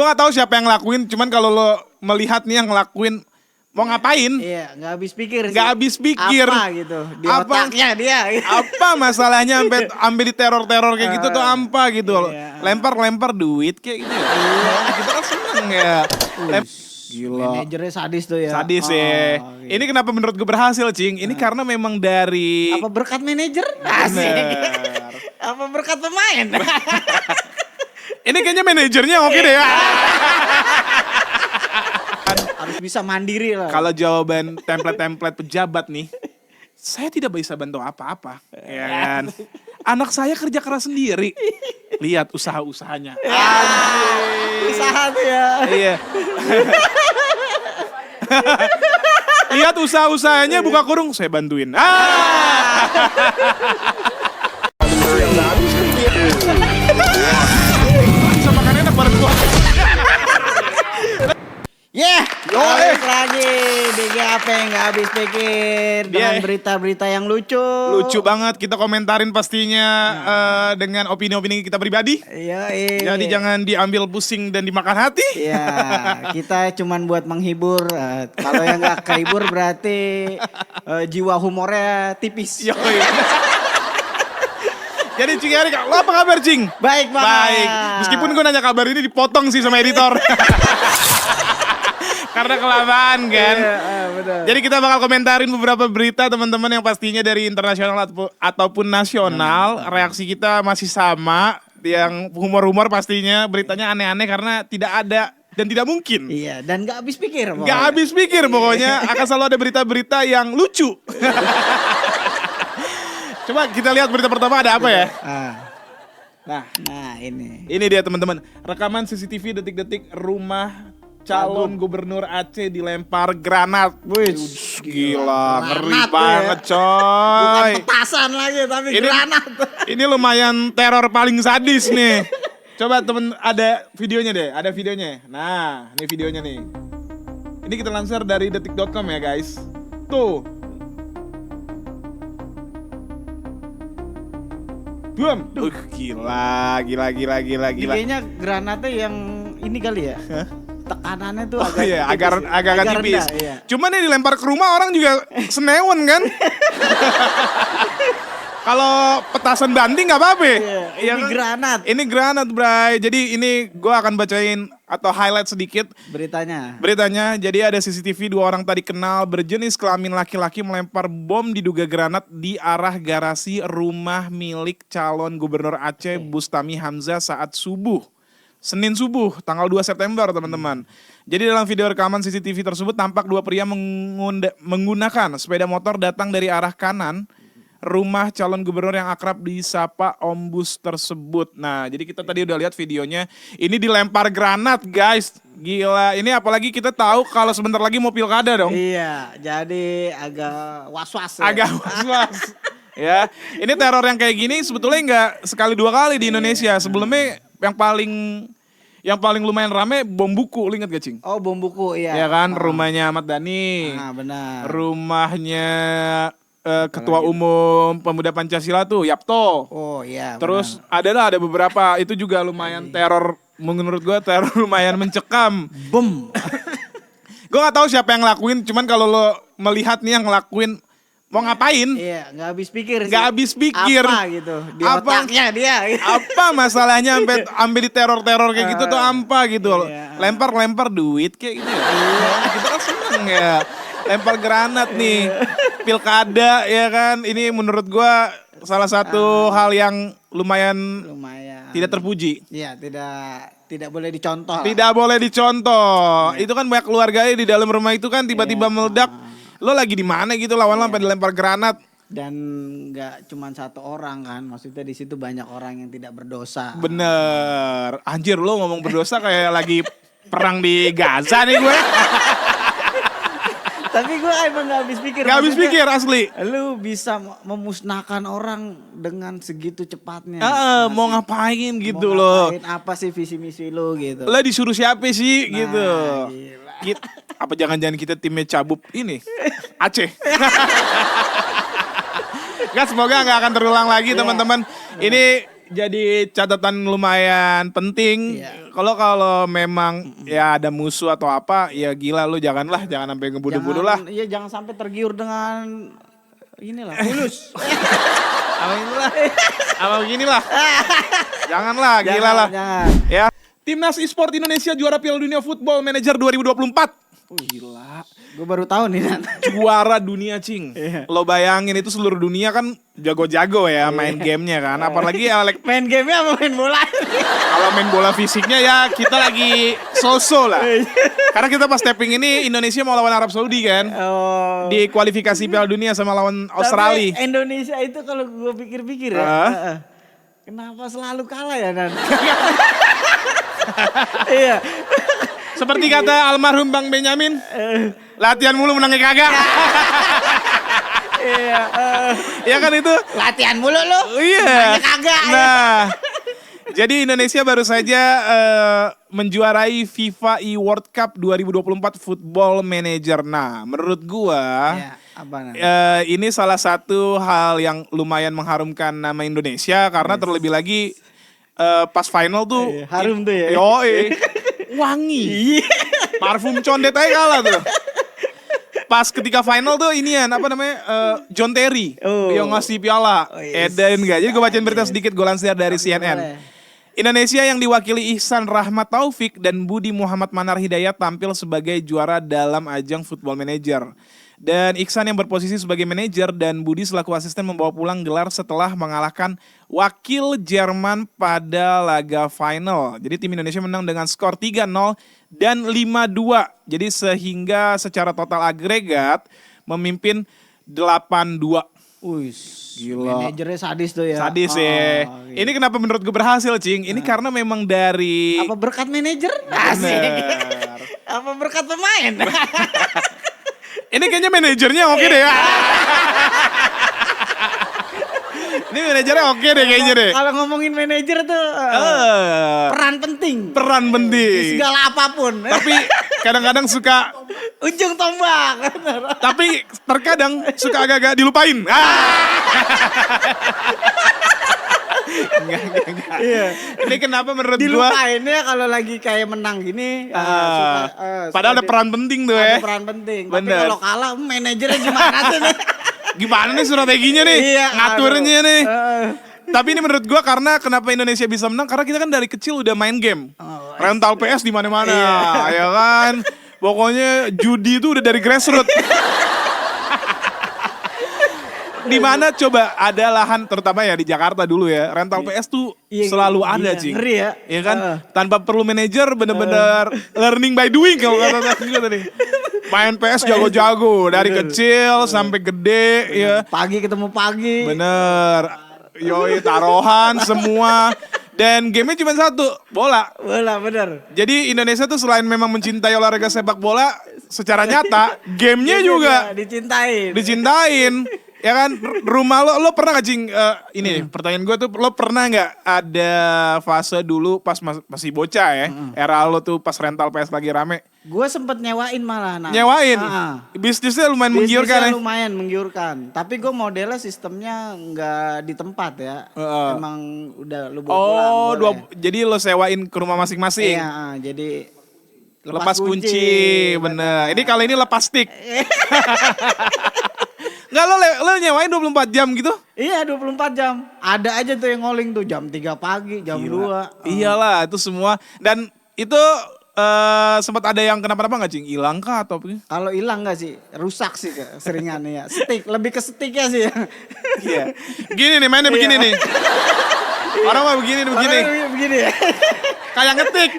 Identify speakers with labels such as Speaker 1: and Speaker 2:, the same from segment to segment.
Speaker 1: Gue gak tahu siapa yang ngelakuin, cuman kalau lo melihat nih yang ngelakuin mau ngapain?
Speaker 2: Iya, nggak habis pikir sih.
Speaker 1: Nggak habis pikir.
Speaker 2: Apa gitu di
Speaker 1: Apa?
Speaker 2: otaknya dia.
Speaker 1: Apa masalahnya sampai di teror-teror kayak gitu tuh apa gitu?
Speaker 2: Iya.
Speaker 1: Lempar-lempar duit kayak gitu. Iya. Kita kan seneng ya. Gila.
Speaker 2: Manajernya sadis tuh ya.
Speaker 1: Sadis
Speaker 2: Oh,
Speaker 1: ya.
Speaker 2: gitu.
Speaker 1: Ini kenapa menurut gue berhasil, Cing? Ini karena memang dari
Speaker 2: Apa berkat manajer? Asik.
Speaker 1: Bener.
Speaker 2: Apa berkat pemain?
Speaker 1: Ini kayaknya manajernya oke deh ya.
Speaker 2: Harus bisa mandiri lah.
Speaker 1: Kalau jawaban template-template pejabat nih, saya tidak bisa bantu apa-apa, ya kan? Anak saya kerja keras sendiri. Lihat usaha-usahanya.
Speaker 2: Usaha tuh ya.
Speaker 1: Iya. Lihat usaha-usahanya buka kurung, saya bantuin. Bisa makan enak bareng gua.
Speaker 2: Balik lagi di GAP nggak habis pikir dengan berita-berita yang lucu.
Speaker 1: Lucu banget, kita komentarin pastinya dengan opini-opini kita pribadi.
Speaker 2: Iya.
Speaker 1: Jadi jangan diambil pusing dan dimakan hati.
Speaker 2: Iya, kita cuman buat menghibur. Kalau yang nggak kehibur berarti jiwa humornya tipis.
Speaker 1: Yoi. Jadi Cing Erik, lo apa kabar Cing?
Speaker 2: Baik banget.
Speaker 1: Baik. Meskipun gue nanya kabar ini dipotong sih sama editor. Karena kelamaan kan.
Speaker 2: Iya, betul.
Speaker 1: Jadi kita bakal komentarin beberapa berita teman-teman yang pastinya dari internasional ataupun nasional. Reaksi kita masih sama. Yang humor-humor pastinya beritanya aneh-aneh karena tidak ada dan tidak mungkin.
Speaker 2: Iya, dan nggak habis pikir.
Speaker 1: Nggak habis pikir pokoknya. Akan selalu ada berita-berita yang lucu. Coba kita lihat berita pertama ada apa ya?
Speaker 2: Nah ini.
Speaker 1: Ini dia teman-teman. Rekaman CCTV detik-detik rumah calon gubernur Aceh dilempar granat. Wih, gila, ngeri
Speaker 2: Granat
Speaker 1: banget
Speaker 2: ya.
Speaker 1: coy.
Speaker 2: Bukan petasan lagi tapi granat.
Speaker 1: Ini lumayan teror paling sadis nih. Coba temen, ada videonya deh, ada videonya. Nah, ini videonya nih. Ini kita lansir dari detik.com ya guys. Tuh. Boom. Gila.
Speaker 2: Ini kayaknya granatnya yang ini kali ya. Tekanannya tuh
Speaker 1: agak tipis.
Speaker 2: rendah, iya.
Speaker 1: Cuman ini dilempar ke rumah orang juga senewen kan. Kalau petasan banting nggak apa-apa.
Speaker 2: Iya, ini granat.
Speaker 1: Ini granat, Bray. Jadi ini gue akan bacain atau highlight sedikit beritanya. Jadi ada CCTV 2 orang tadi kenal berjenis kelamin laki-laki melempar bom diduga granat di arah garasi rumah milik calon gubernur Aceh Bustami Hamzah saat subuh. Senin subuh, tanggal 2 September teman-teman. Jadi dalam video rekaman CCTV tersebut tampak 2 pria menggunakan sepeda motor datang dari arah kanan rumah calon gubernur yang akrab disapa Ombus tersebut. Nah, jadi kita tadi udah lihat videonya. Ini dilempar granat, guys. Gila, ini apalagi kita tahu kalau sebentar lagi mau pilkada dong.
Speaker 2: Iya, jadi agak was-was.
Speaker 1: Agak was-was. Ya, ini teror yang kayak gini sebetulnya nggak sekali 2 kali di Indonesia. Sebelumnya yang paling lumayan rame bom buku, lu inget gak Cing?
Speaker 2: Oh, bom buku, iya.
Speaker 1: Ya kan, rumahnya Ahmad Dhani.
Speaker 2: Benar.
Speaker 1: Rumahnya Ketua Umum Pemuda Pancasila tuh, Yapto.
Speaker 2: Oh iya.
Speaker 1: Terus ada beberapa, itu juga lumayan teror, menurut gue teror lumayan mencekam.
Speaker 2: Bom.
Speaker 1: Gue gak tahu siapa yang ngelakuin, cuman kalau lo melihat nih yang ngelakuin, mau ngapain?
Speaker 2: Iya, nggak habis pikir sih.
Speaker 1: Nggak habis pikir.
Speaker 2: Apa gitu di otaknya dia.
Speaker 1: Apa masalahnya sampai di teror-teror kayak gitu tuh apa gitu loh.
Speaker 2: Iya.
Speaker 1: Lempar-lempar duit kayak gitu. Iya. Kita kan seneng ya. Lempar granat nih. Pilkada ya kan. Ini menurut gua salah satu hal yang lumayan tidak terpuji.
Speaker 2: Iya, tidak boleh dicontoh.
Speaker 1: Tidak boleh dicontoh. Itu kan banyak keluarganya di dalam rumah itu kan tiba-tiba meledak. Lo lagi di mana gitu lawan sampai dilempar granat.
Speaker 2: Dan nggak cuma 1 orang kan, maksudnya di situ banyak orang yang tidak berdosa.
Speaker 1: Bener, anjir lo ngomong berdosa kayak lagi perang di Gaza nih gue.
Speaker 2: Tapi gue emang nggak habis pikir.
Speaker 1: Gak habis pikir asli.
Speaker 2: Lu bisa memusnahkan orang dengan segitu cepatnya.
Speaker 1: Mau ngapain gitu
Speaker 2: mau
Speaker 1: lo?
Speaker 2: ngapain, apa sih visi misi lo gitu?
Speaker 1: Lo disuruh siapa sih gitu?
Speaker 2: Gila.
Speaker 1: Apa jangan-jangan kita timnya cabut ini Aceh? Gak, semoga gak akan terulang lagi teman-teman. Ini jadi catatan lumayan penting. Kalau memang ya ada musuh atau apa, ya gila lu jangan sampai ngebunuh-bunuh lah.
Speaker 2: Iya, jangan sampai tergiur dengan inilah fulus.
Speaker 1: Apa beginilah. Janganlah, gila lah.
Speaker 2: Jangan.
Speaker 1: Ya. Timnas e-sport Indonesia juara Piala Dunia Football Manager 2024. Gila.
Speaker 2: Gue baru tahu nih, Nat.
Speaker 1: Juara dunia, Cing. Lo bayangin itu seluruh dunia kan jago-jago ya main gamenya kan. Apalagi
Speaker 2: main gamenya apa main bola?
Speaker 1: Kalau main bola fisiknya ya kita lagi so-so lah. Karena kita pas tapping ini Indonesia mau lawan Arab Saudi kan. Di kualifikasi Piala Dunia sama lawan Australia.
Speaker 2: Tapi Indonesia itu kalau gue pikir-pikir ya. Kenapa selalu kalah ya, Nan? Iya.
Speaker 1: Seperti kata almarhum Bang Benyamin, latihan mulu menangnya kagak.
Speaker 2: Iya.
Speaker 1: Ya kan itu?
Speaker 2: Latihan mulu lu.
Speaker 1: Iya.
Speaker 2: Menangnya kagak.
Speaker 1: Nah, jadi Indonesia baru saja menjuarai FIFA World Cup 2024 Football Manager. Nah, menurut gua ini salah satu hal yang lumayan mengharumkan nama Indonesia karena terlebih lagi pas final tuh
Speaker 2: harum tuh ya.
Speaker 1: Yoi. Wangi. Parfum condet aja kalah tuh. Pas ketika final tuh inian apa namanya John Terry yang ngasih piala. Eden enggak. Jadi gue bacain berita sedikit, gue lansir dari CNN. Indonesia yang diwakili Ihsan Rahmat Taufik dan Budi Muhammad Manar Hidayat tampil sebagai juara dalam ajang Football Manager. Dan Ihsan yang berposisi sebagai manajer dan Budi selaku asisten membawa pulang gelar setelah mengalahkan wakil Jerman pada laga final. Jadi tim Indonesia menang dengan skor 3-0 dan 5-2. Jadi sehingga secara total agregat memimpin 8-2.
Speaker 2: Gila. Manajernya sadis tuh ya.
Speaker 1: Sadis ya. Gitu. Ini kenapa menurut gue berhasil, Cing? Ini karena memang dari...
Speaker 2: Apa berkat manajer? Asik. Apa berkat pemain?
Speaker 1: Ini kayaknya manajernya oke deh ya. Ini manajernya oke deh kayaknya deh.
Speaker 2: Kalau ngomongin manajer tuh peran penting.
Speaker 1: Peran penting.
Speaker 2: Di segala apapun.
Speaker 1: Tapi kadang-kadang suka
Speaker 2: ujung tombak.
Speaker 1: Tapi terkadang suka agak-agak dilupain. Enggak. Iya. Ini kenapa menurut gua
Speaker 2: dilupainnya kalau lagi kayak menang gini
Speaker 1: padahal ada peran penting tuh ya.
Speaker 2: Ada peran penting. Bener. Tapi kalau kalah manajernya gimana sih nih?
Speaker 1: Gimana nih strateginya nih? Iya, ngaturnya nih. Tapi ini menurut gua karena kenapa Indonesia bisa menang karena kita kan dari kecil udah main game. Rental PS di mana-mana, ya kan? Pokoknya judi itu udah dari grassroots. Di mana coba ada lahan terutama ya di Jakarta dulu ya rental PS tuh selalu ada Cing.
Speaker 2: Ngeri ya.
Speaker 1: Ya kan tanpa perlu manajer bener-bener learning by doing kalau kata tadi. Main PS jago-jago dari kecil sampai gede ya.
Speaker 2: Pagi ketemu pagi.
Speaker 1: Bener. Yoi taruhan semua. Dan gamenya cuma satu, bola.
Speaker 2: Bola, bener.
Speaker 1: Jadi Indonesia tuh selain memang mencintai olahraga sepak bola, secara nyata gamenya juga dicintain. Ya kan, rumah lo pernah gak Cing, ini pertanyaan gue tuh, lo pernah gak ada fase dulu pas masih bocah ya, era lo tuh pas rental PS lagi rame?
Speaker 2: Gue sempet nyewain malah.
Speaker 1: Nyewain? Bisnisnya lumayan menggiurkan ya?
Speaker 2: Lumayan menggiurkan, tapi gue modelnya sistemnya gak di tempat ya, emang udah lu bawa pulang.
Speaker 1: Jadi lo sewain ke rumah masing-masing?
Speaker 2: Iya, jadi
Speaker 1: lepas kunci, bener. Ini kali ini lepas stick. Enggak lo nyewain 24 jam gitu?
Speaker 2: Iya 24 jam. Ada aja tuh yang ngoling tuh jam 3 pagi, jam 2.
Speaker 1: Iyalah itu semua. Dan itu sempat ada yang kenapa-napa gak Cing? Hilang kah atau apa?
Speaker 2: Kalau hilang gak sih? Rusak sih seringannya ya. Stick, lebih ke sticknya sih ya.
Speaker 1: Iya. Gini nih mainnya begini nih. Orang mah begini.
Speaker 2: Begini ya.
Speaker 1: Kayak ngetik.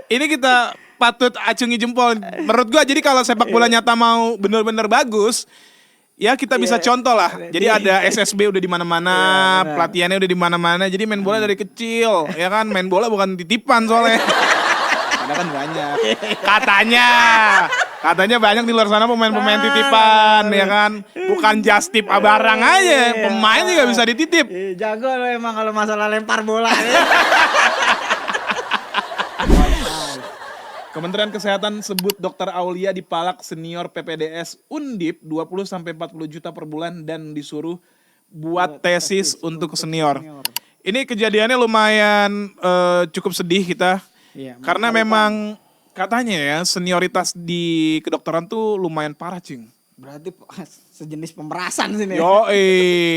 Speaker 1: Ini kita patut acungi jempol. Menurut gua jadi kalau sepak bola nyata mau bener-bener bagus, ya kita bisa contoh lah. Jadi ada SSB udah di mana-mana, pelatihannya udah di mana-mana. Jadi main bola dari kecil, ya kan? Main bola bukan titipan soalnya. Ada kan banyak. Katanya banyak di luar sana pemain-pemain titipan, ya kan? Bukan just tip barang aja, pemain juga bisa dititip.
Speaker 2: Jago lo emang kalau masalah lempar bola.
Speaker 1: Kementerian Kesehatan sebut Dr. Aulia dipalak senior PPDS Undip 20-40 juta per bulan dan disuruh buat tesis untuk senior. Ini kejadiannya lumayan cukup sedih kita.
Speaker 2: Iya,
Speaker 1: karena memang katanya ya senioritas di kedokteran tuh lumayan parah, Cing.
Speaker 2: Berarti sejenis pemerasan sini.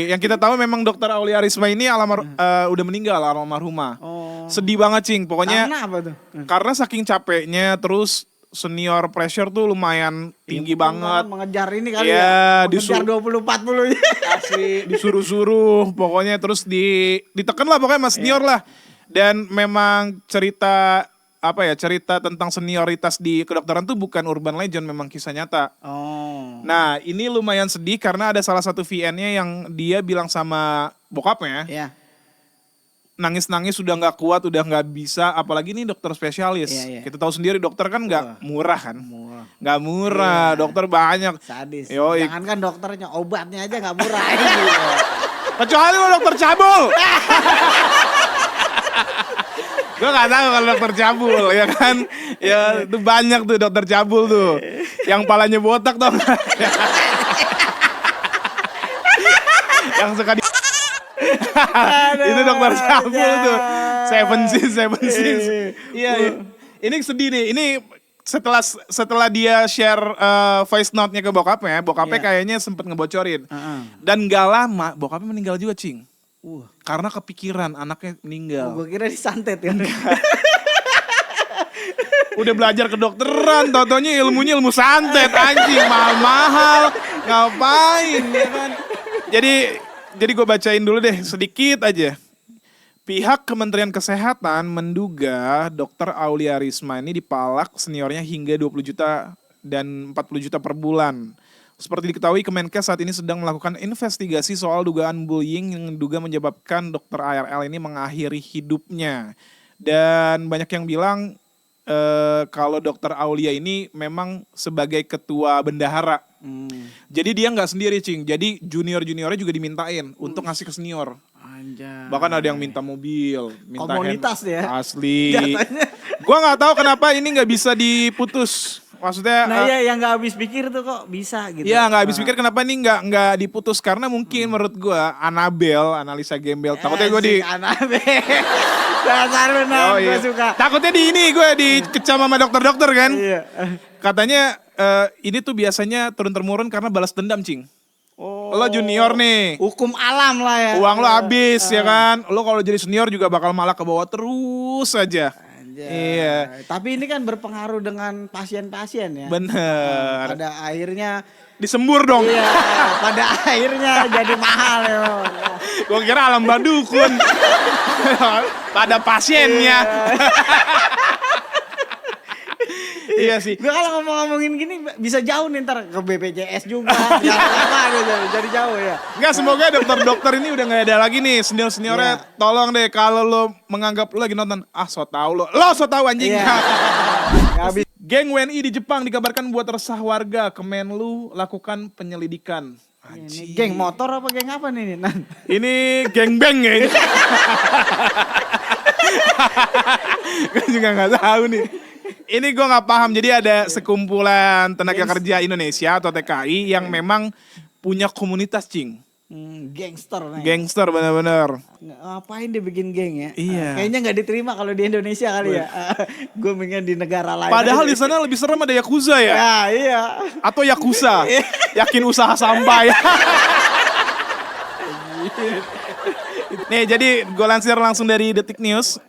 Speaker 1: Yang kita tahu memang Dokter Aulia Risma ini udah meninggal, almarhumah. Sedih banget, Cing. Pokoknya
Speaker 2: karena apa tuh?
Speaker 1: Karena saking capeknya, terus senior pressure tuh lumayan tinggi banget.
Speaker 2: Mengejar ini kali
Speaker 1: ya.
Speaker 2: Mengejar 20-40.
Speaker 1: Asli disuruh-suruh. Pokoknya terus ditekan lah pokoknya mas senior lah. Dan memang cerita tentang senioritas di kedokteran tuh bukan urban legend, memang kisah nyata. Nah ini lumayan sedih karena ada salah satu VN-nya yang dia bilang sama bokapnya, nangis-nangis udah nggak kuat, udah nggak bisa, apalagi nih dokter spesialis. Kita tahu sendiri dokter kan nggak murah kan, nggak murah, dokter banyak.
Speaker 2: Sadis. Jangan kan dokternya, obatnya aja nggak murah.
Speaker 1: Kecuali lo dokter cabul. Gue gak tahu kalau dokter cabul ya kan. Ya itu banyak tuh dokter cabul tuh. Yang palanya botak tau gak? Yang suka di... Itu dokter cabul tuh. Seven Sins. Iya. Ini sedih nih. Ini setelah dia share voice note-nya ke bokapnya kayaknya sempet ngebocorin. Dan gak lama bokapnya meninggal juga, Cing. Karena kepikiran anaknya meninggal.
Speaker 2: Gue kira disantet kan.
Speaker 1: Udah belajar kedokteran, tau-taunya ilmunya ilmu santet, anjing, mahal-mahal, ngapain ya kan. Jadi gue bacain dulu deh sedikit aja. Pihak Kementerian Kesehatan menduga Dokter Aulia Risma ini dipalak seniornya hingga 20 juta dan 40 juta per bulan. Seperti diketahui, Kemenkes saat ini sedang melakukan investigasi soal dugaan bullying yang diduga menyebabkan Dokter ARL ini mengakhiri hidupnya. Dan banyak yang bilang kalau Dokter Aulia ini memang sebagai ketua bendahara. Jadi dia nggak sendiri, Cing. Jadi junior-juniornya juga dimintain untuk ngasih ke senior.
Speaker 2: Anjay.
Speaker 1: Bahkan ada yang minta mobil, minta
Speaker 2: komunitas ya.
Speaker 1: Asli. Gua nggak tahu kenapa ini nggak bisa diputus. Maksudnya
Speaker 2: yang nggak habis pikir tuh kok bisa gitu.
Speaker 1: Iya nggak habis pikir kenapa ini nggak diputus, karena mungkin menurut gue analisa gembel. Takutnya gue di
Speaker 2: Anabel. Dasar benar, gue suka.
Speaker 1: Takutnya gue dikecam sama dokter-dokter kan. Iya. Katanya ini tuh biasanya turun-temurun karena balas dendam, Cing. Lo junior nih.
Speaker 2: Hukum alam lah ya.
Speaker 1: Uang lo habis ya kan. Lo kalau jadi senior juga bakal malah ke bawah terus aja. Iya.
Speaker 2: Tapi ini kan berpengaruh dengan pasien-pasien ya.
Speaker 1: Bener.
Speaker 2: Pada akhirnya
Speaker 1: disembur dong.
Speaker 2: Iya, pada akhirnya jadi mahal ya.
Speaker 1: Gue kira alam badukun. Pada pasiennya. Iya sih.
Speaker 2: Gue kalau ngomongin gini bisa jauh nih ntar ke BPJS juga. Jadi jauh ya.
Speaker 1: Enggak, semoga dokter-dokter ini udah gak ada lagi nih. Senior-seniornya tolong deh kalau lo menganggap lo lagi nonton. So tau lo. Lo so tau anjing. Geng WNI di Jepang dikabarkan buat resah warga. Kemenlu lakukan penyelidikan.
Speaker 2: Ini geng motor apa geng apa nih?
Speaker 1: Ini geng beng ya. Gue juga gak tahu nih. Ini gue gak paham. Jadi ada sekumpulan tenaga kerja Indonesia atau TKI yang memang punya komunitas, Cing.
Speaker 2: Gangster nih.
Speaker 1: Gangster bener-bener.
Speaker 2: Ngapain dia bikin geng ya?
Speaker 1: Iya.
Speaker 2: Kayaknya gak diterima kalau di Indonesia kali ya. Gue pengen di negara lain.
Speaker 1: Padahal di sana lebih serem ada Yakuza ya?
Speaker 2: Ya iya.
Speaker 1: Atau Yakuza. Yakin usaha sampai. Nih jadi gue lansir langsung dari Detik News.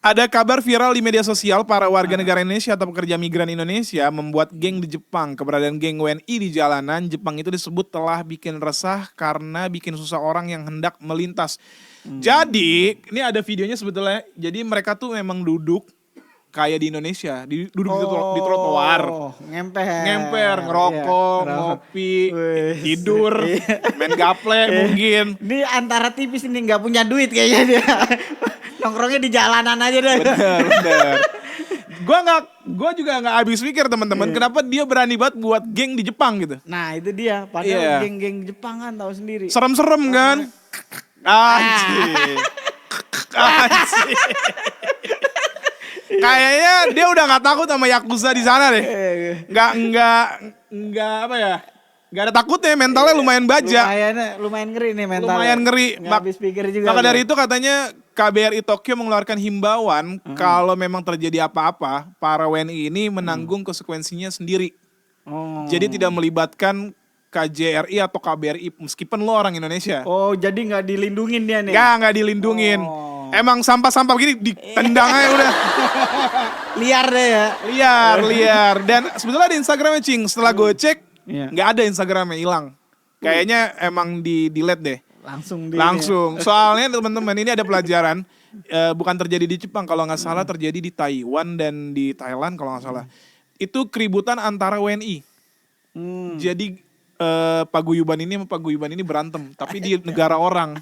Speaker 1: Ada kabar viral di media sosial para warga negara Indonesia atau pekerja migran Indonesia membuat geng di Jepang. Keberadaan geng WNI di jalanan Jepang itu disebut telah bikin resah karena bikin susah orang yang hendak melintas. Jadi, ini ada videonya sebetulnya. Jadi mereka tuh memang duduk kayak di Indonesia, duduk di trotoar. Ngemper, ngerokok, ngopi, tidur, main gaple mungkin.
Speaker 2: Ini antara tipis ini gak punya duit kayaknya dia. Nongkrongnya di jalanan aja deh.
Speaker 1: Bener. Gue juga nggak habis pikir teman-teman, kenapa dia berani banget buat geng di Jepang gitu.
Speaker 2: Nah itu dia, padahal geng-geng Jepang kan tahu sendiri.
Speaker 1: Serem-serem kan? Anjir. Kayaknya dia udah nggak takut sama Yakuza di sana deh. Nggak apa ya? Gak ada takutnya, mentalnya lumayan baja.
Speaker 2: Lumayan ngeri nih mentalnya.
Speaker 1: Lumayan ngeri.
Speaker 2: Nggak habis pikir juga.
Speaker 1: Maka dari itu katanya KBRI Tokyo mengeluarkan himbauan kalau memang terjadi apa-apa, para WNI ini menanggung konsekuensinya sendiri. Jadi tidak melibatkan KJRI atau KBRI meskipun lo orang Indonesia.
Speaker 2: Oh, jadi nggak dilindungin dia nih?
Speaker 1: Nggak dilindungin. Emang sampah-sampah begini ditendang aja udah.
Speaker 2: Liar deh ya.
Speaker 1: Liar. Dan sebetulnya ada Instagramnya Cing. Setelah gue cek, nggak ada Instagramnya, hilang. Kayaknya emang di-delete deh. Langsung. Soalnya teman-teman ini ada pelajaran. Bukan terjadi di Jepang kalau nggak salah, terjadi di Taiwan dan di Thailand kalau nggak salah. Itu keributan antara WNI. Jadi paguyuban ini sama paguyuban ini berantem, tapi di negara orang.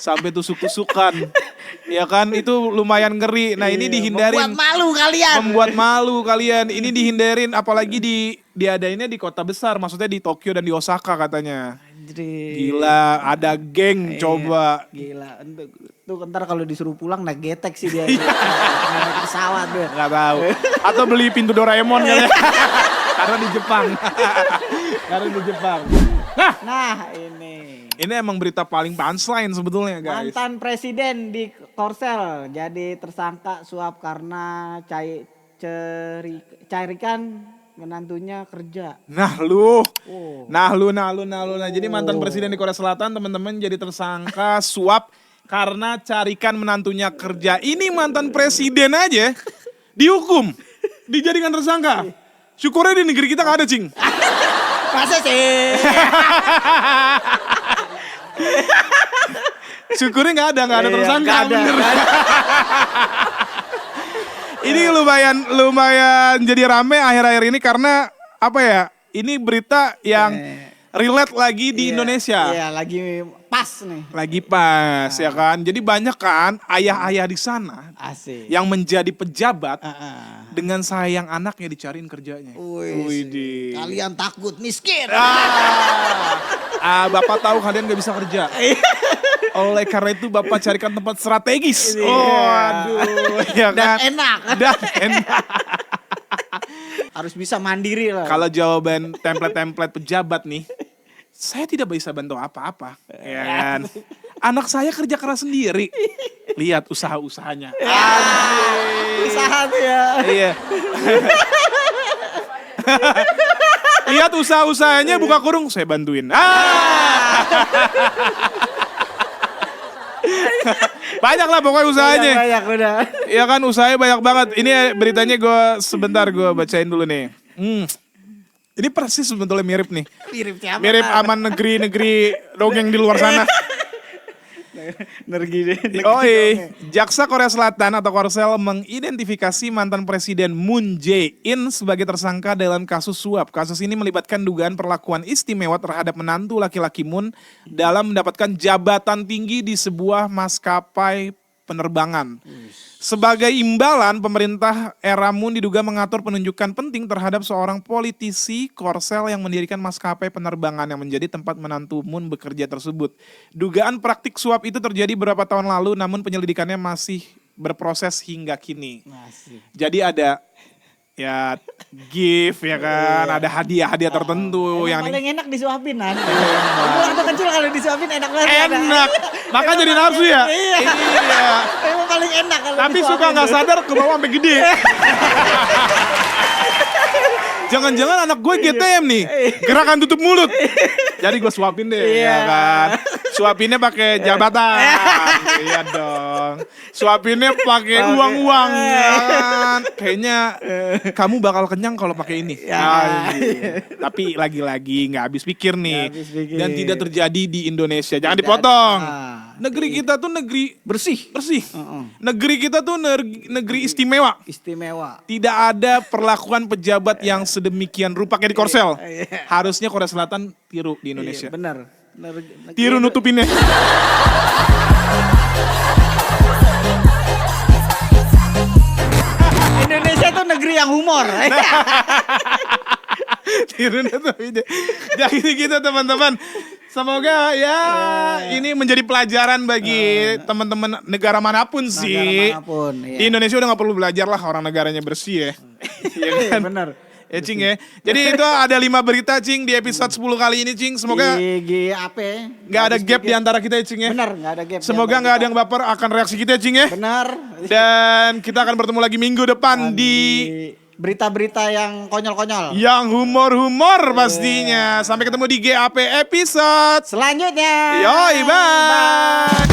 Speaker 1: Sampai tusuk-tusukan. Ya kan, itu lumayan ngeri. Nah, ini dihindarin. Membuat malu kalian. Ini dihindarin apalagi diadainnya di kota besar, maksudnya di Tokyo dan di Osaka katanya. Gila, ada geng coba.
Speaker 2: Gila. Tuh ntar kalau disuruh pulang naik getek sih dia. Naik pesawat dia.
Speaker 1: Gak tahu. Atau beli pintu Doraemon kali ya. Karena di Jepang. Nah, ini emang berita paling punchline sebetulnya, guys.
Speaker 2: Mantan presiden di Korsel jadi tersangka suap karena carikan menantunya kerja. Nah lu.
Speaker 1: Jadi mantan presiden di Korea Selatan, teman-teman, jadi tersangka suap karena carikan menantunya kerja. Ini mantan presiden aja dihukum, dijadikan tersangka. Syukurnya di negeri kita gak ada, Cing.
Speaker 2: Masa sih?
Speaker 1: Syukurnya gak ada tersangka. Ini lumayan jadi rame akhir-akhir ini karena apa ya? Ini berita yang relate lagi di Indonesia.
Speaker 2: Iya, lagi pas nih.
Speaker 1: Lagi pas ya kan. Jadi banyak kan ayah-ayah di sana yang menjadi pejabat dengan sayang anaknya dicariin kerjanya.
Speaker 2: Wih, kalian takut miskin.
Speaker 1: Bapak tahu kalian gak bisa kerja. Oleh karena itu Bapak carikan tempat strategis. Aduh, ya kan.
Speaker 2: Dan enak. Harus bisa mandiri lah.
Speaker 1: Kalau jawaban template-template pejabat nih, saya tidak bisa bantu apa-apa. Ya kan. Anak saya kerja keras sendiri. Lihat usaha-usahanya.
Speaker 2: Usaha tuh ya.
Speaker 1: Iya. Lihat usaha-usahanya, buka kurung, saya bantuin. Banyak lah pokoknya usahanya.
Speaker 2: Banyak udah.
Speaker 1: Iya kan, usahanya banyak banget. Ini beritanya gue bacain dulu nih. Ini persis sebetulnya mirip nih. Mirip aman negeri dongeng di luar sana. Jaksa Korea Selatan atau Korsel mengidentifikasi mantan Presiden Moon Jae-in sebagai tersangka dalam kasus suap. Kasus ini melibatkan dugaan perlakuan istimewa terhadap menantu laki-laki Moon dalam mendapatkan jabatan tinggi di sebuah maskapai penerbangan. Sebagai imbalan, pemerintah era Moon diduga mengatur penunjukan penting terhadap seorang politisi Korsel yang mendirikan maskapai penerbangan yang menjadi tempat menantu Moon bekerja tersebut. Dugaan praktik suap itu terjadi beberapa tahun lalu, namun penyelidikannya masih berproses hingga kini. Jadi ada ya gift ya kan, ada hadiah-hadiah tertentu yang
Speaker 2: paling enak disuapin kan. Waktu kecil kalau disuapin enak banget.
Speaker 1: Enak. Maka jadi nafsu ya? Iya.
Speaker 2: Emang paling enak kalau
Speaker 1: tapi suka gak sadar ke bawah sampai gede. Jangan-jangan anak gue GTM nih, gerakan tutup mulut. Jadi gue suapin deh, ya kan. Suapinnya pakai jabatan, iya dong. Suapinnya pakai uang-uang, kan. Kayaknya kamu bakal kenyang kalau pakai ini. Tapi lagi-lagi nggak habis pikir nih, dan tidak terjadi di Indonesia. Jangan dipotong. Negeri kita tuh negeri bersih. Negeri kita tuh negeri istimewa. Tidak ada perlakuan pejabat yang sedemikian rupa kayak di Korsel. Harusnya Korea Selatan tiru di Indonesia.
Speaker 2: Benar.
Speaker 1: Tiru nutupinnya.
Speaker 2: Indonesia tuh negeri yang humor.
Speaker 1: Tiru nutupinnya. Jadi gitu teman-teman. Semoga ini menjadi pelajaran bagi teman-teman negara manapun sih. Di Indonesia udah gak perlu belajar lah, orang negaranya bersih ya.
Speaker 2: Iya kan? Bener.
Speaker 1: Ya Cing ya. Jadi itu ada 5 berita Cing di episode 10 kali ini Cing. Semoga
Speaker 2: di GAP
Speaker 1: nggak ada gap di antara kita ya Cing ya.
Speaker 2: Benar, nggak ada gap.
Speaker 1: Semoga nggak ada yang baper akan reaksi kita ya Cing ya.
Speaker 2: Benar.
Speaker 1: Dan kita akan bertemu lagi minggu depan di
Speaker 2: berita-berita yang konyol-konyol.
Speaker 1: yang humor-humor pastinya. Sampai ketemu di GAP episode
Speaker 2: selanjutnya.
Speaker 1: Yoi, bye.